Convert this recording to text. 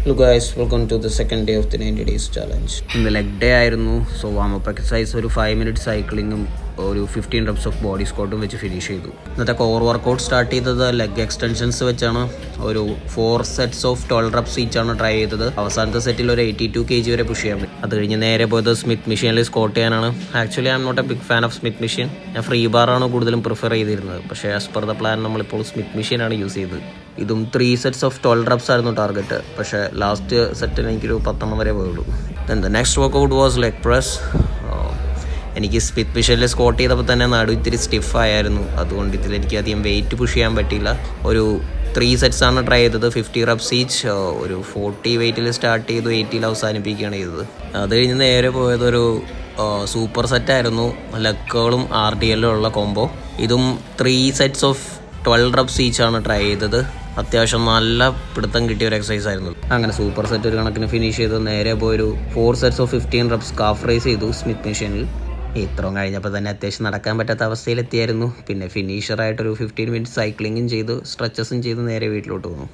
Hello guys, welcome to the second day of the 90 days challenge. ഇന്ന് leg day ആയിരുന്നു. So warm up exercise ഒരു 5 minute സൈക്ലിങ്ങും ഒരു 15 reps of body സ്ക്വാട്ടും വെച്ച് finish ചെയ്തു. ഇന്നത്തെ കോർ വർക്കൗട്ട് സ്റ്റാർട്ട് ചെയ്തത് ലെഗ് എക്സ്റ്റൻഷൻസ് വെച്ചാണ്. ഒരു 4 sets ഓഫ് 12 reps ഈച്ചാണ് ട്രൈ ചെയ്തത്. അവസാനത്തെ സെറ്റിൽ ഒരു 82 kg വരെ പുഷ് ചെയ്യാൻ പറ്റും. അത് കഴിഞ്ഞ് നേരെ പോയത് സ്മിത്ത് മെഷീനിൽ സ്കോട്ട് ചെയ്യാനാണ്. Actually I am not a big fan of Smith machine. ഞാൻ ഫ്രീ ബാറാണ് കൂടുതലും പ്രിഫർ ചെയ്തിരുന്നത്. പക്ഷേ ആസ് പെർ ദ പ്ലാൻ നമ്മളിപ്പോൾ സ്മിത്ത് മെഷീനാണ് യൂസ് ചെയ്തത്. ഇതും 3 sets ഓഫ് 12 reps ആയിരുന്നു ടാർഗറ്റ്. പക്ഷേ ലാസ്റ്റ് സെറ്റിന് എനിക്കൊരു 10 വരെ പോയുള്ളൂ. Then the next workout was leg press. എനിക്ക് സ്മിത്ത് മെഷീനിൽ സ്കോട്ട് ചെയ്തപ്പോൾ തന്നെ നടു ഇത്തിരി സ്റ്റിഫായിരുന്നു. അതുകൊണ്ട് ഇതിലെനിക്ക് അധികം വെയിറ്റ് പുഷ് ചെയ്യാൻ പറ്റിയില്ല. ഒരു 3 sets ആണ് ട്രൈ ചെയ്തത്. 50 reps ഈച്ച്. ഒരു 40 വെയിറ്റിൽ സ്റ്റാർട്ട് ചെയ്തു, 80 അവസാനിപ്പിക്കുകയാണ് ചെയ്തത്. അത് കഴിഞ്ഞ് നേരെ പോയതൊരു സൂപ്പർ സെറ്റായിരുന്നു. ലെഗുകളും RDL ഉള്ള കോംബോ. ഇതും 3 sets ഓഫ് 12 reps ഈച്ചാണ് ട്രൈ ചെയ്തത്. അത്യാവശ്യം നല്ല പിടുത്തം കിട്ടിയ ഒരു എക്സസൈസ് ആയിരുന്നു. അങ്ങനെ സൂപ്പർ സെറ്റ് ഒരു കണക്കിന് ഫിനിഷ് ചെയ്തു. നേരെ പോയൊരു 4 sets of 15 reps calf raise ചെയ്തു സ്മിത്ത് മെഷീനിൽ. ഇത്രയും കഴിഞ്ഞപ്പോൾ തന്നെ അത്യാവശ്യം നടക്കാൻ പറ്റാത്ത അവസ്ഥയിലെത്തിയായിരുന്നു. പിന്നെ ഫിനിഷറായിട്ടൊരു 15 minutes സൈക്ലിങ്ങും ചെയ്തു, സ്ട്രെച്ചസും ചെയ്ത് നേരെ വീട്ടിലോട്ട് വന്നു.